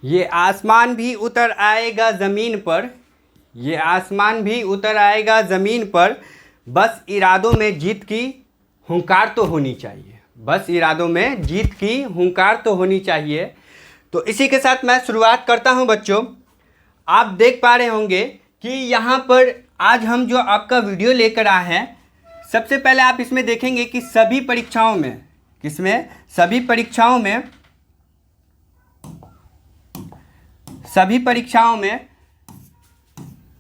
ये आसमान भी उतर आएगा ज़मीन पर, ये आसमान भी उतर आएगा ज़मीन पर, बस इरादों में जीत की हुंकार तो होनी चाहिए, बस इरादों में जीत की हुंकार तो होनी चाहिए। तो इसी के साथ मैं शुरुआत करता हूं बच्चों। आप देख पा रहे होंगे कि यहाँ पर आज हम जो आपका वीडियो लेकर आए हैं, सबसे पहले आप इसमें देखेंगे कि सभी परीक्षाओं में, किसमें, सभी परीक्षाओं में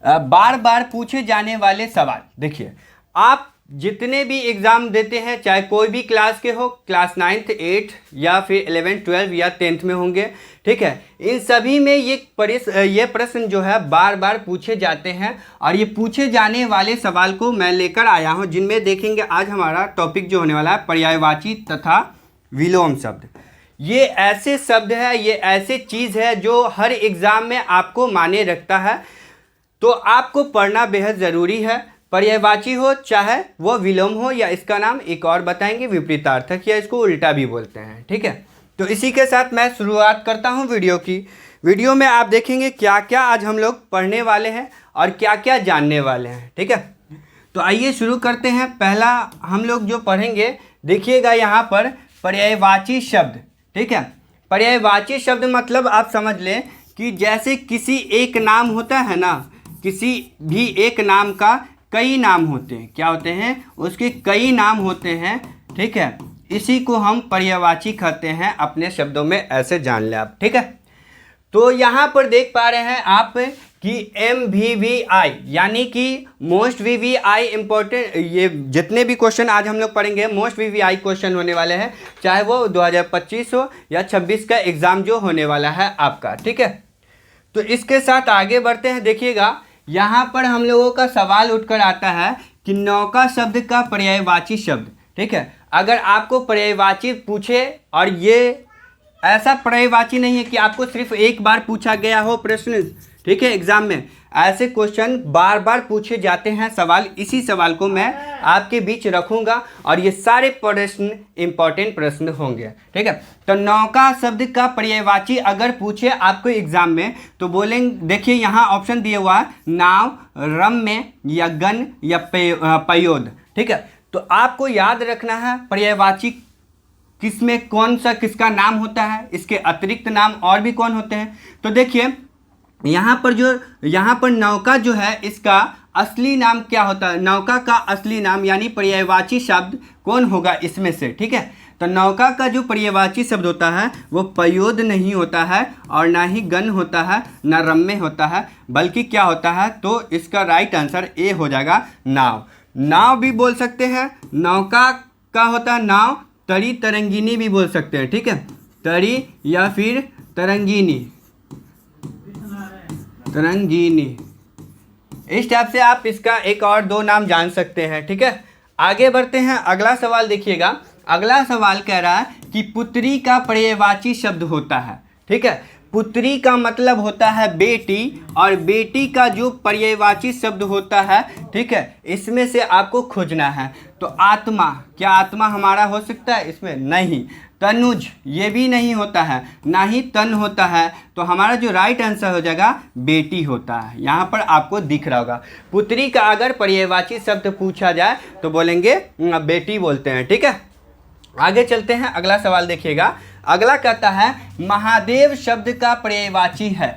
बार बार पूछे जाने वाले सवाल। देखिए, आप जितने भी एग्ज़ाम देते हैं, चाहे कोई भी क्लास के हो, क्लास 9th 8th या फिर 11th 12 या 10th में होंगे, ठीक है, इन सभी में ये प्रश्न जो है बार बार पूछे जाते हैं। और ये पूछे जाने वाले सवाल को मैं लेकर आया हूं, जिनमें देखेंगे आज हमारा टॉपिक जो होने वाला है पर्यायवाची तथा विलोम शब्द। ये ऐसे शब्द है, ये ऐसे चीज़ है जो हर एग्ज़ाम में आपको माने रखता है, तो आपको पढ़ना बेहद ज़रूरी है। पर्यायवाची हो चाहे वो विलोम हो, या इसका नाम एक और बताएंगे विपरीतार्थक, या इसको उल्टा भी बोलते हैं, ठीक है। तो इसी के साथ मैं शुरुआत करता हूं वीडियो की। वीडियो में आप देखेंगे क्या क्या आज हम लोग पढ़ने वाले हैं और क्या क्या जानने वाले हैं, ठीक है। तो आइए शुरू करते हैं। पहला हम लोग जो पढ़ेंगे, देखिएगा यहाँ पर पर्यायवाची शब्द, ठीक है। पर्यायवाची शब्द मतलब आप समझ लें कि जैसे किसी एक नाम होता है ना, किसी भी एक नाम का कई नाम होते हैं, क्या होते हैं, उसके कई नाम होते हैं, ठीक है। इसी को हम पर्यायवाची कहते हैं, अपने शब्दों में ऐसे जान लें आप, ठीक है। तो यहाँ पर देख पा रहे हैं आप कि MVVI यानी कि मोस्ट VVI इम्पोर्टेंट, ये जितने भी क्वेश्चन आज हम लोग पढ़ेंगे मोस्ट VVI क्वेश्चन होने वाले हैं, चाहे वो 2025 हो या 26 का एग्ज़ाम जो होने वाला है आपका, ठीक है। तो इसके साथ आगे बढ़ते हैं। देखिएगा, यहाँ पर हम लोगों का सवाल उठकर आता है कि नौका शब्द का पर्यायवाची शब्द, ठीक है। अगर आपको पर्यायवाची पूछे, और ये ऐसा पर्यायवाची नहीं है कि आपको सिर्फ एक बार पूछा गया हो प्रश्न, ठीक है, एग्जाम में ऐसे क्वेश्चन बार बार पूछे जाते हैं सवाल। इसी सवाल को मैं आपके बीच रखूंगा और ये सारे प्रश्न इंपॉर्टेंट प्रश्न होंगे, ठीक है। तो नौका शब्द का पर्यायवाची अगर पूछे आपको एग्जाम में, तो बोलेंगे, देखिए यहाँ ऑप्शन दिया हुआ है, नाव, रम्य या गण या पयोद, ठीक है। तो आपको याद रखना है पर्यायवाची किसमें कौन सा किसका नाम होता है, इसके अतिरिक्त नाम और भी कौन होते हैं। तो देखिए यहाँ पर नौका जो है, इसका असली नाम क्या होता है, नौका का असली नाम यानी पर्यायवाची शब्द कौन होगा इसमें से, ठीक है। तो नौका का जो पर्यायवाची शब्द होता है वो पयोद नहीं होता है, और ना ही गण होता है, ना रम्य होता है, बल्कि क्या होता है, तो इसका राइट आंसर ए हो जाएगा, नाव। नाव भी बोल सकते हैं, नौका का होता है नाव, तरी तरंगिनी भी बोल सकते हैं, ठीक है, तरी या फिर तरंगिनी, इस टाइप से आप इसका एक और दो नाम जान सकते हैं, ठीक है। आगे बढ़ते हैं। अगला सवाल देखिएगा। अगला सवाल कह रहा है कि पुत्री का पर्यायवाची शब्द होता है, ठीक है। पुत्री का मतलब होता है बेटी, और बेटी का जो पर्यायवाची शब्द होता है, ठीक है, इसमें से आपको खोजना है। तो आत्मा, क्या आत्मा हमारा हो सकता है इसमें, नहीं। तनुज, ये भी नहीं होता है, ना ही तन होता है। तो हमारा जो राइट आंसर हो जाएगा बेटी होता है। यहाँ पर आपको दिख रहा होगा, पुत्री का अगर पर्यायवाची शब्द पूछा जाए तो बोलेंगे बेटी बोलते हैं, ठीक है। आगे चलते हैं। अगला सवाल देखिएगा। अगला कहता है महादेव शब्द का पर्यायवाची है।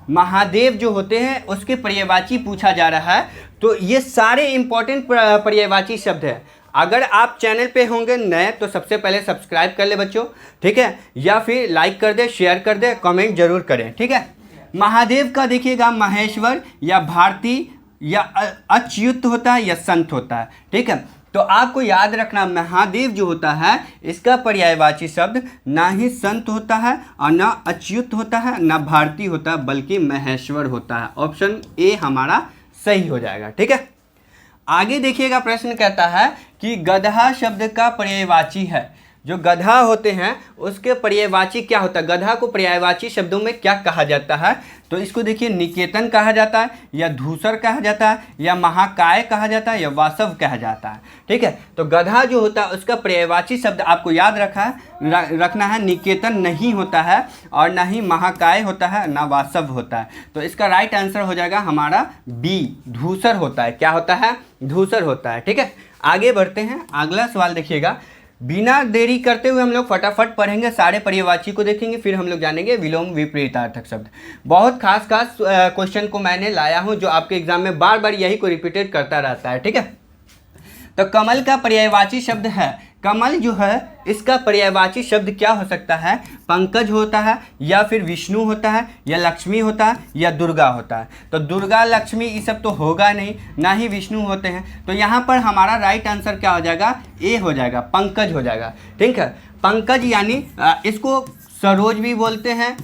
महादेव जो होते हैं उसके पर्यायवाची पूछा जा रहा है। तो ये सारे इंपॉर्टेंट पर्यायवाची शब्द है। अगर आप चैनल पे होंगे नए तो सबसे पहले सब्सक्राइब कर ले बच्चों, ठीक है, या फिर लाइक कर दे, शेयर कर दे, कमेंट जरूर करें, ठीक है। महादेव का देखिएगा महेश्वर या भारती या अच्युत होता है या संत होता है, ठीक है। तो आपको याद रखना, महादेव जो होता है इसका पर्यायवाची शब्द ना ही संत होता है और ना अच्युत होता है, ना भारती होता है, बल्कि महेश्वर होता है। ऑप्शन ए हमारा सही हो जाएगा, ठीक है। आगे देखिएगा, प्रश्न कहता है कि गधा शब्द का पर्यायवाची है। जो गधा होते हैं उसके पर्यायवाची क्या होता है, गधा को पर्यायवाची शब्दों में क्या कहा जाता है, तो इसको देखिए निकेतन कहा जाता है, या धूसर कहा जाता है, या महाकाय कहा जाता है, या वासव कहा जाता है। ठीक है, तो गधा जो होता है उसका पर्यायवाची शब्द आपको याद रखना है, निकेतन नहीं होता है और ना ही महाकाय होता है, ना वासव होता है। तो इसका राइट आंसर हो जाएगा हमारा बी, धूसर होता है। क्या होता है, धूसर होता है। ठीक है, आगे बढ़ते हैं, अगला सवाल देखिएगा। बिना देरी करते हुए हम लोग फटाफट पढ़ेंगे, सारे पर्यायवाची को देखेंगे, फिर हम लोग जानेंगे विलोम विपरीतार्थक शब्द। बहुत खास क्वेश्चन को मैंने लाया हूं जो आपके एग्जाम में बार बार यही को रिपीटेड करता रहता है। ठीक है, तो कमल का पर्यायवाची शब्द है, कमल जो है इसका पर्यायवाची शब्द क्या हो सकता है, पंकज होता है, या फिर विष्णु होता है, या लक्ष्मी होता है, या दुर्गा होता है। तो दुर्गा लक्ष्मी ये सब तो होगा नहीं, ना ही विष्णु होते हैं। तो यहाँ पर हमारा राइट आंसर क्या हो जाएगा, ए हो जाएगा, पंकज हो जाएगा। ठीक है, पंकज यानी इसको सरोज भी बोलते हैं,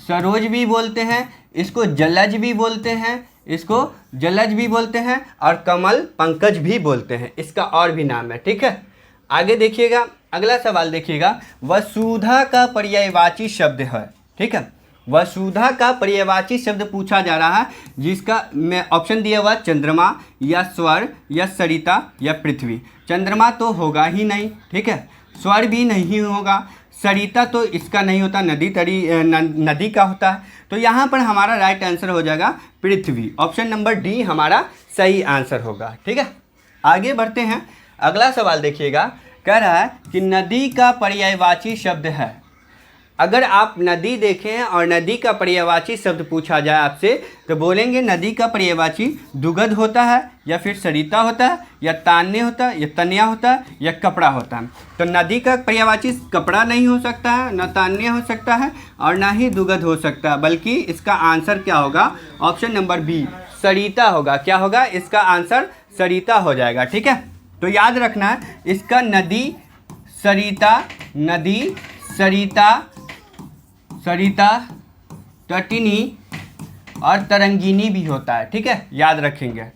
सरोज भी बोलते हैं, इसको जलज भी बोलते हैं, इसको जलज भी बोलते हैं, और कमल पंकज भी बोलते हैं, इसका और भी नाम है। ठीक है, आगे देखिएगा, अगला सवाल देखिएगा। वसुधा का पर्यायवाची शब्द है। ठीक है, वसुधा का पर्यायवाची शब्द पूछा जा रहा है, जिसका मैं ऑप्शन दिया हुआ चंद्रमा, या स्वर, या सरिता, या पृथ्वी। चंद्रमा तो होगा ही नहीं, ठीक है, स्वर भी नहीं होगा, सरिता तो इसका नहीं होता, नदी का होता है। तो यहाँ पर हमारा राइट आंसर हो जाएगा पृथ्वी, ऑप्शन नंबर डी हमारा सही आंसर होगा। ठीक है, आगे बढ़ते हैं, अगला सवाल देखिएगा। कह रहा है कि नदी का पर्यायवाची शब्द है। अगर आप नदी देखें और नदी का पर्यायवाची शब्द पूछा जाए आपसे, तो बोलेंगे नदी का पर्यायवाची दुगध होता है, या फिर सरिता होता है, या तान्य होता है, या तन्या होता है, या कपड़ा होता है। तो नदी का पर्यायवाची कपड़ा नहीं हो सकता है, न तान्य हो सकता है, और ना ही दुगध हो सकता है, बल्कि इसका आंसर क्या होगा, ऑप्शन नंबर बी सरिता होगा। क्या होगा, इसका आंसर सरिता हो जाएगा। ठीक है, तो याद रखना है इसका नदी सरिता, नदी सरिता, सरिता तटिनी और तरंगिनी भी होता है। ठीक है, याद रखेंगे।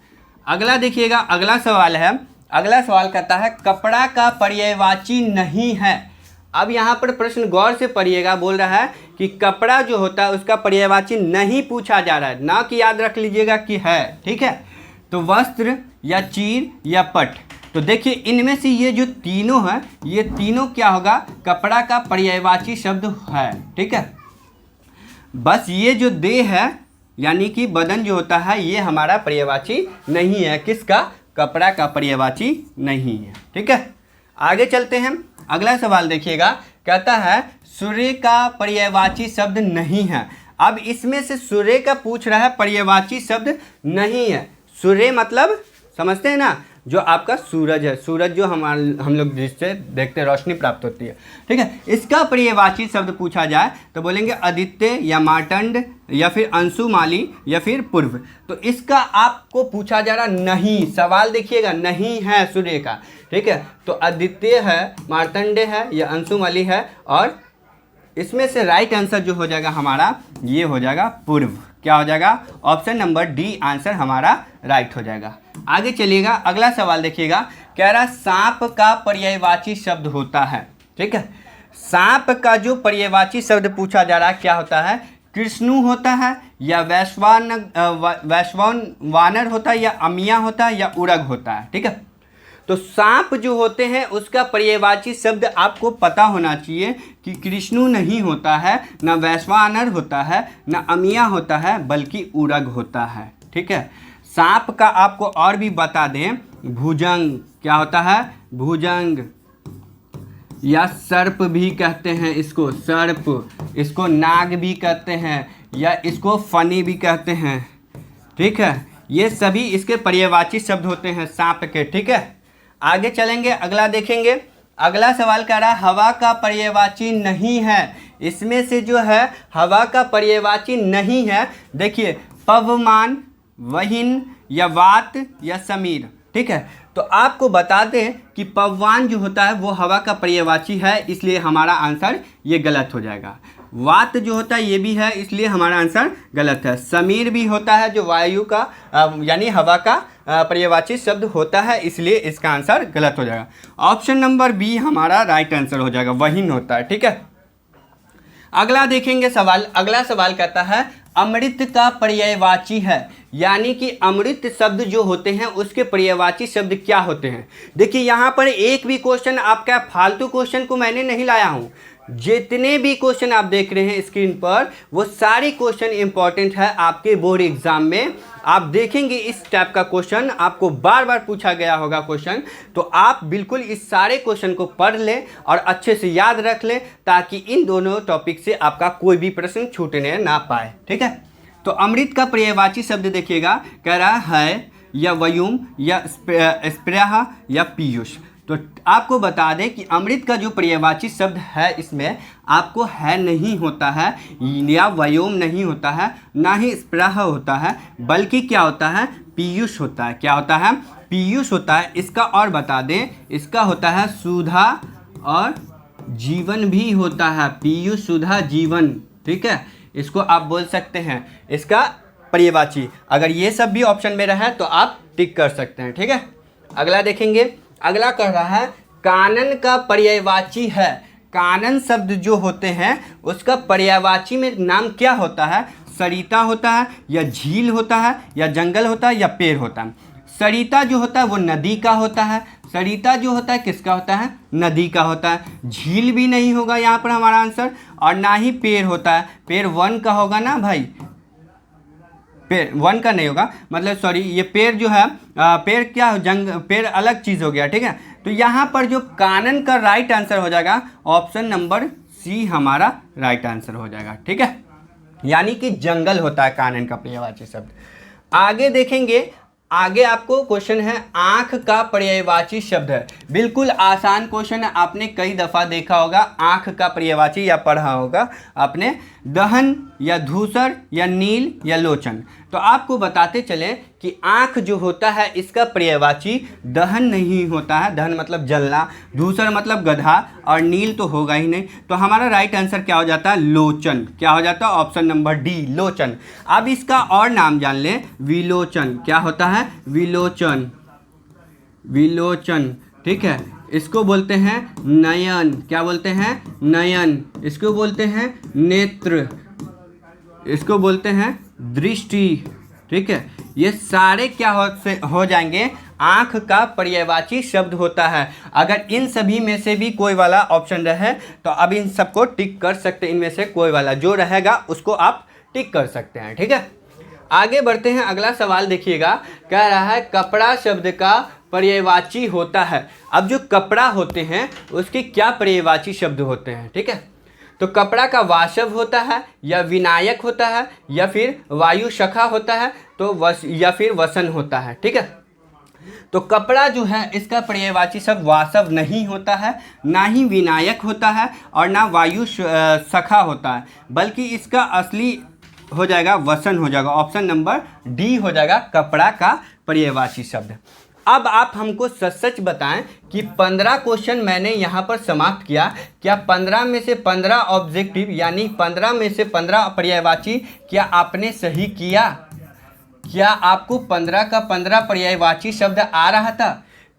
अगला देखिएगा, अगला सवाल है, अगला सवाल कहता है कपड़ा का पर्यायवाची नहीं है। अब यहाँ पर प्रश्न गौर से पढ़िएगा, बोल रहा है कि कपड़ा जो होता है उसका पर्यायवाची नहीं पूछा जा रहा है, ना कि याद रख लीजिएगा कि है। ठीक है, तो वस्त्र, या चीर, या पट। तो देखिए इनमें से ये जो तीनों हैं, ये तीनों क्या होगा, कपड़ा का पर्यायवाची शब्द है। ठीक है, बस ये जो देह है यानी कि बदन जो होता है, ये हमारा पर्यायवाची नहीं है। किसका, कपड़ा का पर्यायवाची नहीं है। ठीक है, आगे चलते हैं, अगला सवाल देखिएगा। कहता है सूर्य का पर्यायवाची शब्द नहीं है। अब इसमें से सूर्य का पूछ रहा है, पर्यायवाची शब्द नहीं है। सूर्य मतलब समझते हैं ना, जो आपका सूरज है, सूरज जो हम लोग जिससे देखते हैं रोशनी प्राप्त होती है। ठीक है, इसका पर्यायवाची शब्द पूछा जाए तो बोलेंगे आदित्य, या मार्तंड, या फिर अंशुमाली, या फिर पूर्व। तो इसका आपको पूछा जा रहा नहीं, सवाल देखिएगा नहीं है सूर्य का। ठीक है, तो आदित्य है, मार्तंड है, या अंशुमाली है, और इसमें से राइट आंसर जो हो जाएगा हमारा, ये हो जाएगा पूर्व। क्या हो जाएगा, ऑप्शन नंबर डी आंसर हमारा राइट हो जाएगा। आगे चलिएगा, अगला सवाल देखिएगा। कह रहा सांप का पर्यायवाची शब्द होता है। ठीक है, सांप का जो पर्यायवाची शब्द पूछा जा रहा है क्या होता है, कृष्णु होता है, या वैश्वान वानर होता है, या अमिया होता है, या उरग होता है। ठीक है, तो सांप जो होते हैं उसका पर्यायवाची शब्द आपको पता होना चाहिए कि कृष्णु नहीं होता है, ना वैश्वानर होता है, ना अमिया होता है, बल्कि उरग होता है। ठीक है, सांप का आपको और भी बता दें, भुजंग क्या होता है, भुजंग, या सर्प भी कहते हैं इसको, सर्प, इसको नाग भी कहते हैं, या इसको फनी भी कहते हैं। ठीक है, ये सभी इसके पर्यायवाची शब्द होते हैं सांप के। ठीक है, आगे चलेंगे, अगला देखेंगे। अगला सवाल कह रहा है हवा का पर्यायवाची नहीं है। इसमें से जो है हवा का पर्यायवाची नहीं है, देखिए पवमान, वहिन, या वात, या समीर। ठीक है, तो आपको बता दें कि पवमान जो होता है वो हवा का पर्यायवाची है, इसलिए हमारा आंसर ये गलत हो जाएगा। वात जो होता है ये भी है, इसलिए हमारा आंसर गलत है। समीर भी होता है जो वायु का यानी हवा का पर्यायवाची शब्द होता है, इसलिए इसका आंसर गलत हो जाएगा। ऑप्शन नंबर बी हमारा राइट आंसर हो जाएगा, वहीन होता है। ठीक है, अगला देखेंगे सवाल। अगला सवाल कहता है अमृत का पर्यायवाची है, यानी कि अमृत शब्द जो होते हैं उसके पर्यायवाची शब्द क्या होते हैं। देखिए यहाँ पर एक भी क्वेश्चन आपका फालतू क्वेश्चन को मैंने नहीं लाया हूँ। जितने भी क्वेश्चन आप देख रहे हैं स्क्रीन पर वो सारे क्वेश्चन इंपॉर्टेंट है आपके बोर्ड एग्जाम में। आप देखेंगे इस टाइप का क्वेश्चन आपको बार बार पूछा गया होगा क्वेश्चन, तो आप बिल्कुल इस सारे क्वेश्चन को पढ़ लें और अच्छे से याद रख लें, ताकि इन दोनों टॉपिक से आपका कोई भी प्रश्न छूटने ना पाए। ठीक है, तो अमृत का पर्यायवाची शब्द देखिएगा, कह रहा है या वयुम या स्प्रेहा या पीयूष। तो आपको बता दें कि अमृत का जो पर्यायवाची शब्द है इसमें आपको है नहीं होता है, या व्योम नहीं होता है, ना ही स्प्रेह होता है, बल्कि क्या होता है, पीयूष होता है। क्या होता है, पीयूष होता है। इसका और बता दें, इसका होता है सुधा और जीवन भी होता है, पीयूष सुधा जीवन। ठीक है, इसको आप बोल सकते हैं इसका पर्यायवाची। अगर ये सब भी ऑप्शन में रहा है तो आप टिक कर सकते हैं। ठीक है, अगला देखेंगे। अगला कह रहा है कानन का पर्यायवाची है। कानन शब्द जो होते हैं उसका पर्यायवाची में नाम क्या होता है। सरिता होता है, या झील होता है, या जंगल होता है, या पेड़ होता है। सरिता जो होता है वो नदी का होता है। सरिता जो होता है किसका होता है, नदी का होता है। झील भी नहीं होगा यहाँ पर हमारा आंसर, और ना ही पेड़ होता है। पेड़ वन का होगा ना भाई, पेड़ वन का नहीं होगा, मतलब सॉरी, ये पेड़ जो है पेड़ क्या पेड़ अलग चीज़ हो गया। ठीक है, तो यहाँ पर जो कानन का राइट आंसर हो जाएगा ऑप्शन नंबर सी हमारा राइट आंसर हो जाएगा। ठीक है, यानी कि जंगल होता है कानन का पर्यायवाची शब्द। आगे देखेंगे। आगे आपको क्वेश्चन है आँख का पर्यायवाची शब्द है। बिल्कुल आसान क्वेश्चन है, आपने कई दफ़ा देखा होगा आँख का पर्यायवाची, या पढ़ा होगा आपने, दहन या धूसर या नील या लोचन। तो आपको बताते चले कि आँख जो होता है इसका पर्यायवाची दहन नहीं होता है। दहन मतलब जलना, धूसर मतलब गधा, और नील तो होगा ही नहीं। तो हमारा राइट आंसर क्या हो जाता है, लोचन। क्या हो जाता है, ऑप्शन नंबर डी, लोचन। अब इसका और नाम जान लें, विलोचन। क्या होता है, विलोचन, विलोचन। ठीक है, इसको बोलते हैं नयन। क्या बोलते हैं, नयन। इसको बोलते हैं नेत्र, इसको बोलते हैं दृष्टि। ठीक है, ये सारे क्या हो जाएंगे, आँख का पर्यायवाची शब्द होता है। अगर इन सभी में से भी कोई वाला ऑप्शन रहे तो अब इन सबको टिक कर सकते हैं। इनमें से कोई वाला जो रहेगा उसको आप टिक कर सकते हैं। ठीक है, आगे बढ़ते हैं। अगला सवाल देखिएगा, कह रहा है कपड़ा शब्द का पर्यायवाची होता है। अब जो कपड़ा होते हैं उसके क्या पर्यायवाची शब्द होते हैं। ठीक है, तो कपड़ा का वाशव होता है, या विनायक होता है, या फिर वायु शखा होता है, तो या फिर वसन होता है। ठीक है, तो कपड़ा जो है इसका पर्यायवाची शब्द वाशव नहीं होता है, ना ही विनायक होता है, और ना वायु शखा होता है, बल्कि इसका असली हो जाएगा वसन हो जाएगा। ऑप्शन नंबर डी हो जाएगा कपड़ा का पर्यायवाची शब्द। अब आप हमको सच सच बताएं कि 15 क्वेश्चन मैंने यहाँ पर समाप्त किया, क्या 15 में से 15 ऑब्जेक्टिव यानी 15 में से 15 पर्यायवाची क्या आपने सही किया। क्या आपको 15 का 15 पर्यायवाची शब्द आ रहा था।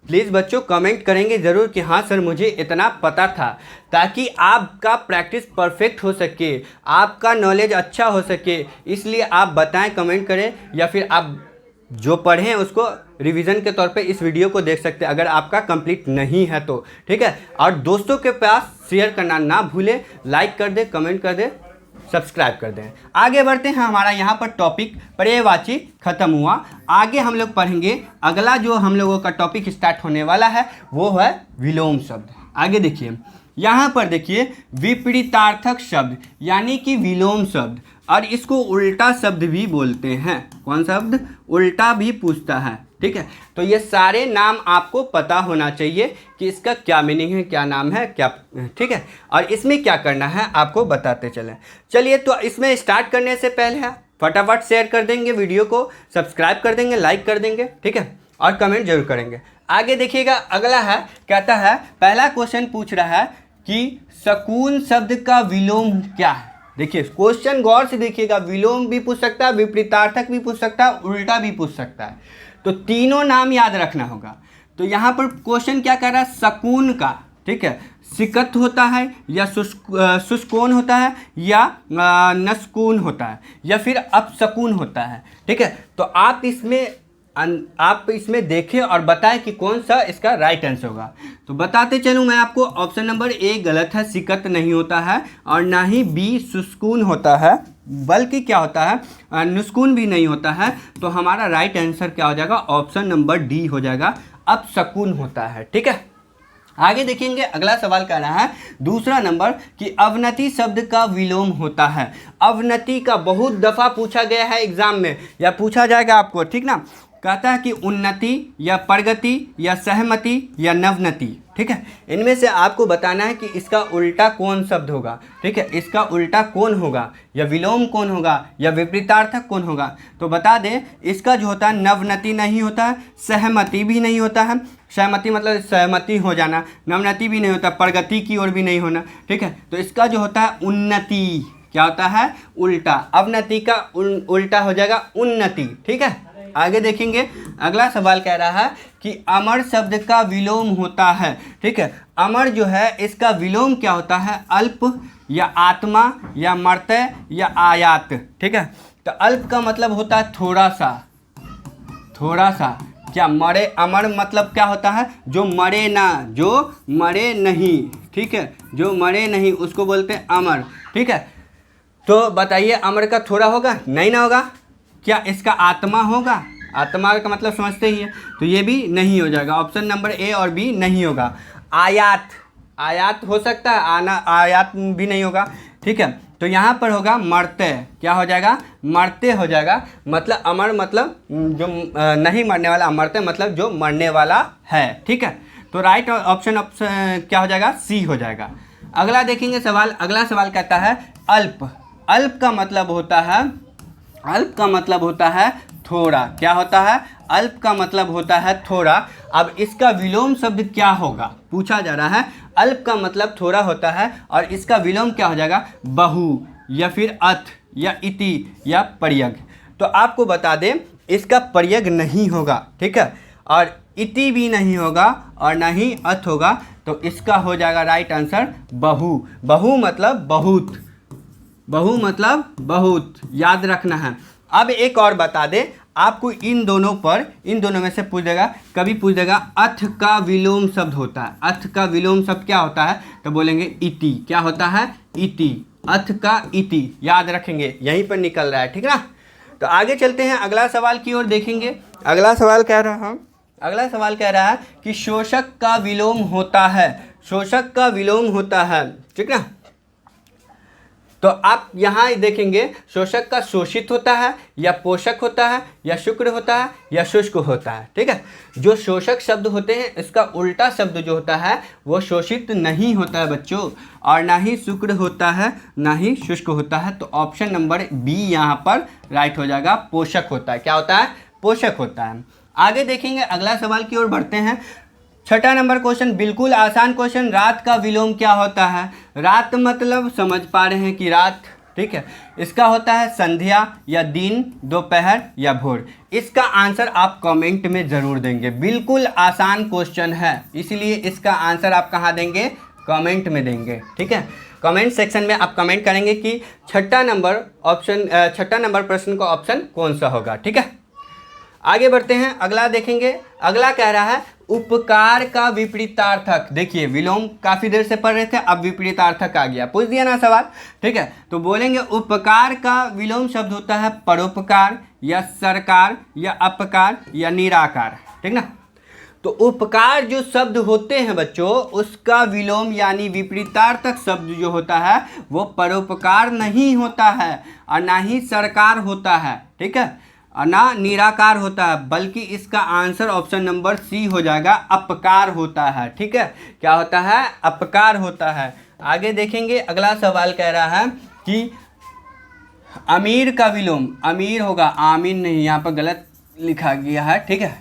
प्लीज़ बच्चों कमेंट करेंगे ज़रूर कि हाँ सर मुझे इतना पता था, ताकि आपका प्रैक्टिस परफेक्ट हो सके, आपका नॉलेज अच्छा हो सके। इसलिए आप बताएं, कमेंट करें, या फिर आप जो पढ़ें उसको रिवीजन के तौर पे इस वीडियो को देख सकते हैं अगर आपका कंप्लीट नहीं है तो। ठीक है, और दोस्तों के पास शेयर करना ना भूलें, लाइक कर दें, कमेंट कर दें, सब्सक्राइब कर दें। आगे बढ़ते हैं। हमारा यहाँ पर टॉपिक पर्यायवाची खत्म हुआ। आगे हम लोग पढ़ेंगे, अगला जो हम लोगों का टॉपिक स्टार्ट होने वाला है वो है विलोम शब्द। आगे देखिए, यहाँ पर देखिए विपरीतार्थक शब्द यानी कि विलोम शब्द, और इसको उल्टा शब्द भी बोलते हैं। कौन शब्द, उल्टा भी पूछता है। ठीक है, तो ये सारे नाम आपको पता होना चाहिए कि इसका क्या मीनिंग है, क्या नाम है, क्या। ठीक है, और इसमें क्या करना है आपको बताते चलें। चलिए, तो इसमें स्टार्ट करने से पहले फटाफट शेयर कर देंगे वीडियो को, सब्सक्राइब कर देंगे, लाइक कर देंगे। ठीक है, और कमेंट जरूर करेंगे। आगे देखिएगा, अगला है, कहता है, पहला क्वेश्चन पूछ रहा है कि शकुन शब्द का विलोम क्या है। देखिए क्वेश्चन गौर से देखिएगा, विलोम भी पूछ सकता है, विपरीतार्थक भी पूछ सकता है, उल्टा भी पूछ सकता है, तो तीनों नाम याद रखना होगा। तो यहाँ पर क्वेश्चन क्या कर रहा है, शकून का, ठीक है, सिकत होता है या शुष्कोन होता है या नस्कून होता है या फिर अपशकून होता है, ठीक है। तो आप इसमें देखें और बताएं कि कौन सा इसका राइट आंसर होगा। तो बताते चलूँ मैं आपको, ऑप्शन नंबर ए गलत है, सिकत नहीं होता है, और ना ही बी शुष्कून होता है, बल्कि क्या होता है, नुस्कून भी नहीं होता है। तो हमारा राइट आंसर क्या हो जाएगा, ऑप्शन नंबर डी हो जाएगा, अपशकून होता है, ठीक है। आगे देखेंगे, अगला सवाल कह रहा है दूसरा नंबर कि अवनति शब्द का विलोम होता है। अवनति का बहुत दफ़ा पूछा गया है एग्जाम में, या पूछा जाएगा आपको, ठीक ना। कहता है कि उन्नति या प्रगति या सहमति या नवनति, ठीक है। इनमें से आपको बताना है कि इसका उल्टा कौन शब्द होगा, ठीक है, इसका उल्टा कौन होगा, या विलोम कौन होगा, या विपरीतार्थक कौन होगा। तो बता दें, इसका जो होता है नवनति नहीं होता है, सहमति भी नहीं होता है, सहमति मतलब सहमति हो जाना, नवनति भी नहीं होता, प्रगति की ओर भी नहीं होना, ठीक है। तो इसका जो होता है उन्नति, क्या होता है, उल्टा। अवनति का उल्टा हो जाएगा उन्नति, ठीक है। आगे देखेंगे, अगला सवाल कह रहा है कि अमर शब्द का विलोम होता है, ठीक है। अमर जो है इसका विलोम क्या होता है, अल्प या आत्मा या मर्त्य या आयात, ठीक है। तो अल्प का मतलब होता है थोड़ा सा, थोड़ा सा। क्या मरे, अमर मतलब क्या होता है, जो मरे ना, जो मरे नहीं, ठीक है, जो मरे नहीं उसको बोलते हैं अमर, ठीक है। तो बताइए, अमर का थोड़ा होगा, नहीं ना होगा। क्या इसका आत्मा होगा, आत्मा का मतलब समझते ही है, तो ये भी नहीं हो जाएगा, ऑप्शन नंबर ए और बी नहीं होगा। आयात, आयात हो सकता है, आना आयात भी नहीं होगा, ठीक है। तो यहाँ पर होगा मरते, क्या हो जाएगा, मरते हो जाएगा। मतलब अमर मतलब जो नहीं मरने वाला, अमरते मतलब जो मरने वाला है, ठीक है। तो राइट ऑप्शन क्या हो जाएगा, सी हो जाएगा। अगला देखेंगे सवाल, अगला सवाल कहता है अल्प। अल्प का मतलब होता है, अल्प का मतलब होता है थोड़ा, क्या होता है, अल्प का मतलब होता है थोड़ा। अब इसका विलोम शब्द क्या होगा, पूछा जा रहा है। अल्प का मतलब थोड़ा होता है और इसका विलोम क्या हो जाएगा, बहु या फिर अथ या इति या पर्यग। तो आपको बता दें, इसका पर्यग नहीं होगा, ठीक है, और इति भी नहीं होगा और ना ही अथ होगा। तो इसका हो जाएगा राइट आंसर बहु। बहु मतलब बहुत, बहु मतलब बहुत, याद रखना है। अब एक और बता दें आपको, इन दोनों में से पूछ देगा, कभी पूछ देगा अथ का विलोम शब्द होता है। अथ का विलोम शब्द क्या होता है, तो बोलेंगे इति। क्या होता है, इति। अथ का इति, याद रखेंगे, यहीं पर निकल रहा है, ठीक ना। तो आगे चलते हैं, अगला सवाल की ओर देखेंगे। अगला सवाल कह रहा है कि शोषक का विलोम होता है। शोषक का विलोम होता है, ठीक ना। तो आप यहाँ देखेंगे, शोषक का शोषित होता है या पोषक होता है या शुक्र होता है या शुष्क होता है, ठीक है। जो शोषक शब्द होते हैं, इसका उल्टा शब्द जो होता है वो शोषित नहीं होता है बच्चों, और ना ही शुक्र होता है ना ही शुष्क होता है। तो ऑप्शन नंबर बी यहाँ पर राइट हो जाएगा, पोषक होता है। क्या होता है, पोषक होता है। आगे देखेंगे, अगला सवाल की ओर बढ़ते हैं। छठा नंबर क्वेश्चन, बिल्कुल आसान क्वेश्चन, रात का विलोम क्या होता है। रात मतलब समझ पा रहे हैं कि रात, ठीक है। इसका होता है संध्या या दिन, दोपहर या भोर। इसका आंसर आप कमेंट में ज़रूर देंगे। बिल्कुल आसान क्वेश्चन है, इसलिए इसका आंसर आप कहाँ देंगे, कमेंट में देंगे, ठीक है। कमेंट सेक्शन में आप कमेंट करेंगे कि छठा नंबर प्रश्न का ऑप्शन कौन सा होगा, ठीक है। आगे बढ़ते हैं, अगला देखेंगे। अगला कह रहा है उपकार का विपरीतार्थक। देखिए, विलोम काफ़ी देर से पढ़ रहे थे, अब विपरीतार्थक आ गया, पूछ दिया ना सवाल, ठीक है। तो बोलेंगे उपकार का विलोम शब्द होता है परोपकार या सरकार या अपकार या निराकार, ठीक ना। तो उपकार जो शब्द होते हैं बच्चों, उसका विलोम यानी विपरीतार्थक शब्द जो होता है वो परोपकार नहीं होता है और ना ही सरकार होता है, ठीक है, ना निराकार होता है, बल्कि इसका आंसर ऑप्शन नंबर सी हो जाएगा, अपकार होता है, ठीक है। क्या होता है, अपकार होता है। आगे देखेंगे, अगला सवाल कह रहा है कि अमीर का विलोम, अमीर होगा, आमीन नहीं, यहाँ पर गलत लिखा गया है, ठीक है।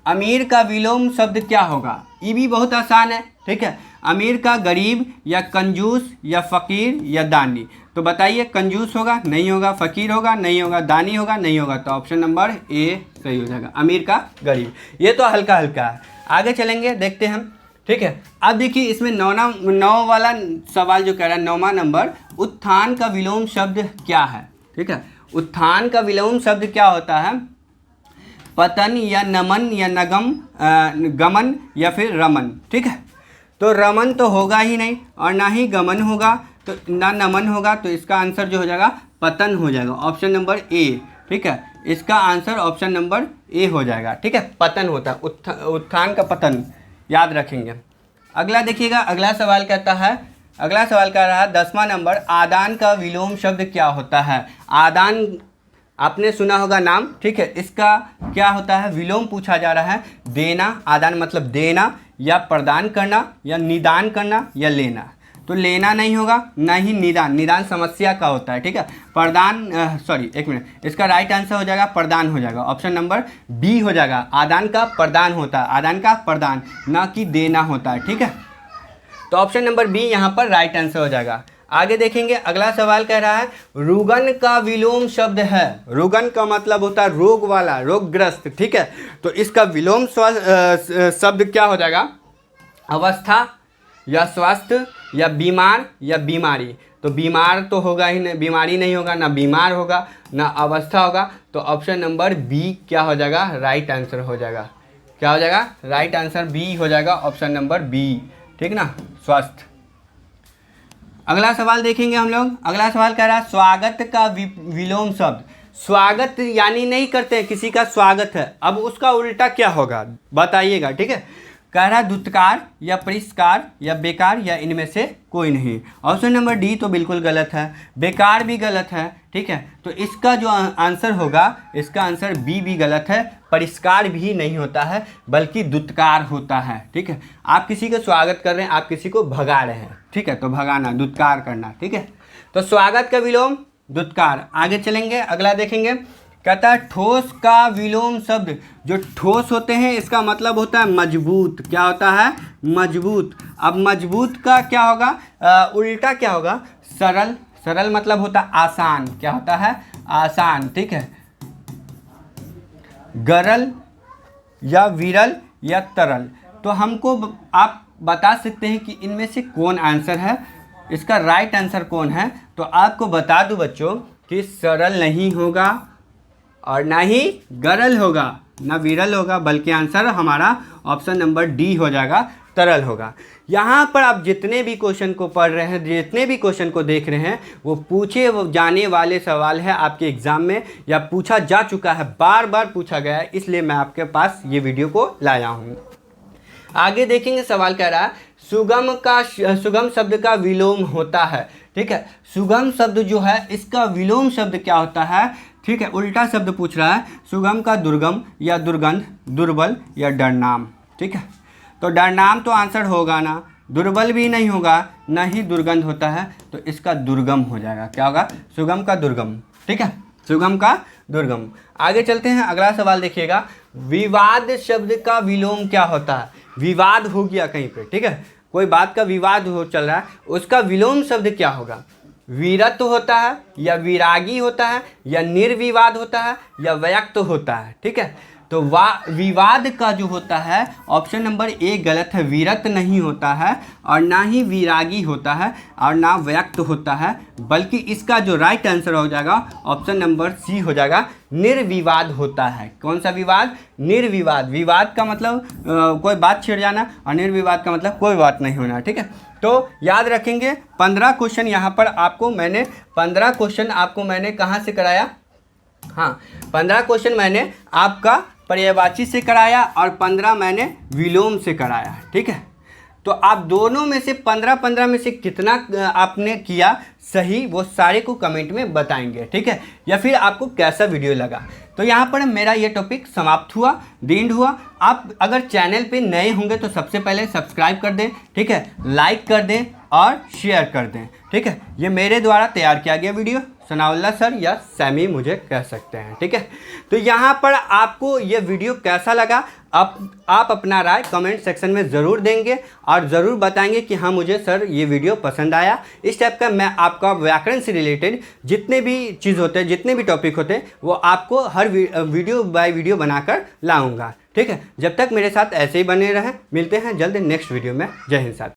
अमीर का विलोम शब्द क्या होगा, ये भी बहुत आसान है, ठीक है। अमीर का गरीब या कंजूस या फ़कीर या दानी। तो बताइए, कंजूस होगा नहीं होगा, फ़कीर होगा नहीं होगा, दानी होगा नहीं होगा। तो ऑप्शन नंबर ए सही हो जाएगा, अमीर का गरीब। ये तो हल्का हल्का है, आगे चलेंगे देखते हैं हम। ठीक है, अब देखिए इसमें नौ वाला सवाल जो कह रहा है, 9वां नंबर, उत्थान का विलोम शब्द क्या है। ठीक है, उत्थान का विलोम शब्द क्या होता है? पतन या नमन या नगम, गमन या फिर रमन। ठीक है, तो रमन तो होगा ही नहीं और ना ही गमन होगा, तो ना नमन होगा, तो इसका आंसर जो हो जाएगा पतन हो जाएगा, ऑप्शन नंबर ए। ठीक है, इसका आंसर ऑप्शन नंबर ए हो जाएगा। ठीक है, पतन होता है, उत्थान का पतन, याद रखेंगे। अगला देखिएगा, अगला सवाल कहता है, अगला सवाल कह रहा है 10वां नंबर, आदान का विलोम शब्द क्या होता है। आदान आपने सुना होगा नाम। ठीक है, इसका क्या होता है, विलोम पूछा जा रहा है। देना, आदान मतलब देना या प्रदान करना या निदान करना या लेना। तो लेना नहीं होगा, ना ही निदान, निदान समस्या का होता है। ठीक है, प्रदान, सॉरी एक मिनट, इसका राइट आंसर हो जाएगा प्रदान हो जाएगा, ऑप्शन नंबर बी हो जाएगा। आदान का प्रदान होता है, आदान का प्रदान, ना कि देना होता है। ठीक है, तो ऑप्शन नंबर बी यहाँ पर राइट आंसर हो जाएगा। आगे देखेंगे, अगला सवाल कह रहा है, रुगन का विलोम शब्द है। रुगन का मतलब होता है रोग वाला, रोगग्रस्त। ठीक है, तो इसका विलोम शब्द क्या हो जाएगा? अवस्था या स्वास्थ्य या बीमार या बीमारी। तो बीमार तो होगा ही नहीं, बीमारी नहीं होगा, ना बीमार होगा ना अवस्था होगा। तो ऑप्शन नंबर बी क्या हो जाएगा? राइट आंसर हो जाएगा। क्या हो जाएगा? राइट आंसर बी हो जाएगा, ऑप्शन नंबर बी। ठीक ना, स्वास्थ्य। अगला सवाल देखेंगे हम लोग। अगला सवाल कह रहा है, स्वागत का विलोम शब्द। स्वागत यानी नहीं करते हैं किसी का स्वागत है, अब उसका उल्टा क्या होगा बताइएगा। ठीक है, कह रहा है दुत्कार या परिष्कार या बेकार या इनमें से कोई नहीं। ऑप्शन नंबर डी तो बिल्कुल गलत है, बेकार भी गलत है। ठीक है, तो इसका जो आंसर होगा, इसका आंसर बी भी गलत है। परिष्कार भी नहीं होता है बल्कि दुत्कार होता है। ठीक है, आप किसी का स्वागत कर रहे हैं, आप किसी को भगा रहे हैं। ठीक है, तो भगाना, दुत्कार करना। ठीक है, तो स्वागत का विलोम दुत्कार। आगे चलेंगे, अगला देखेंगे। कहता है ठोस का विलोम शब्द। जो ठोस होते हैं इसका मतलब होता है मजबूत। क्या होता है? मजबूत। अब मजबूत का क्या होगा? उल्टा क्या होगा? सरल। सरल मतलब होता है आसान। क्या होता है? आसान। ठीक है, गरल या विरल या तरल। तो हमको आप बता सकते हैं कि इनमें से कौन आंसर है, इसका राइट आंसर कौन है। तो आपको बता दूं बच्चों कि सरल नहीं होगा और ना ही गरल होगा, ना विरल होगा, बल्कि आंसर हमारा ऑप्शन नंबर डी हो जाएगा, तरल होगा। यहाँ पर आप जितने भी क्वेश्चन को पढ़ रहे हैं, जितने भी क्वेश्चन को देख रहे हैं, वो पूछे वो जाने वाले सवाल है आपके एग्ज़ाम में, या पूछा जा चुका है, बार बार पूछा गया है, इसलिए मैं आपके पास ये वीडियो को लाया हूँ। आगे देखेंगे, सवाल कह रहा है सुगम शब्द का विलोम होता है। ठीक है, सुगम शब्द जो है इसका विलोम शब्द क्या होता है? ठीक है, उल्टा शब्द पूछ रहा है। सुगम का दुर्गम या दुर्गंध, दुर्बल या डरनाम। ठीक है, तो डरनाम तो आंसर होगा ना, दुर्बल भी नहीं होगा, ना ही दुर्गंध होता है, तो इसका दुर्गम हो जाएगा। क्या होगा? सुगम का दुर्गम। ठीक है, सुगम का दुर्गम। आगे चलते हैं, अगला सवाल देखिएगा। विवाद शब्द का विलोम क्या होता है? विवाद हो गया कहीं पे, ठीक है, कोई बात का विवाद हो चल रहा है, उसका विलोम शब्द क्या होगा? वीरत होता है या विरागी होता है या निर्विवाद होता है या व्यक्त होता है। ठीक है, तो विवाद का जो होता है ऑप्शन नंबर ए गलत है, वीरत नहीं होता है और ना ही विरागी होता है और ना व्यक्त होता है, बल्कि इसका जो राइट आंसर हो जाएगा ऑप्शन नंबर सी हो जाएगा, निर्विवाद होता है। कौन सा विवाद? निर्विवाद। विवाद का मतलब कोई बात छिड़ जाना और निर्विवाद का मतलब कोई बात नहीं होना। ठीक है, तो याद रखेंगे 15 क्वेश्चन यहाँ पर आपको मैंने 15 क्वेश्चन आपको मैंने कहाँ से कराया? हाँ, 15 क्वेश्चन मैंने आपका पर्यायवाची से कराया और 15 मैंने विलोम से कराया। ठीक है, तो आप दोनों में से 15-15 में से कितना आपने किया सही, वो सारे को कमेंट में बताएंगे। ठीक है, या फिर आपको कैसा वीडियो लगा। तो यहाँ पर मेरा ये टॉपिक समाप्त हुआ, द एंड हुआ। आप अगर चैनल पे नए होंगे तो सबसे पहले सब्सक्राइब कर दें। ठीक है, लाइक कर दें, और शेयर कर दें। ठीक है, ये मेरे द्वारा तैयार किया गया वीडियो, सनाउल्लाह सर या सैमी मुझे कह सकते हैं। ठीक है, तो यहाँ पर आपको ये वीडियो कैसा लगा आप अपना राय कमेंट सेक्शन में ज़रूर देंगे और ज़रूर बताएंगे कि हाँ मुझे सर ये वीडियो पसंद आया। इस टाइप का मैं आपका व्याकरण से रिलेटेड जितने भी चीज़ होते हैं, जितने भी टॉपिक होते हैं, वो आपको हर वीडियो बाय वीडियो बनाकर लाऊंगा। ठीक है, जब तक मेरे साथ ऐसे ही बने रहें, मिलते हैं जल्द नेक्स्ट वीडियो में। जय हिंद साथियों।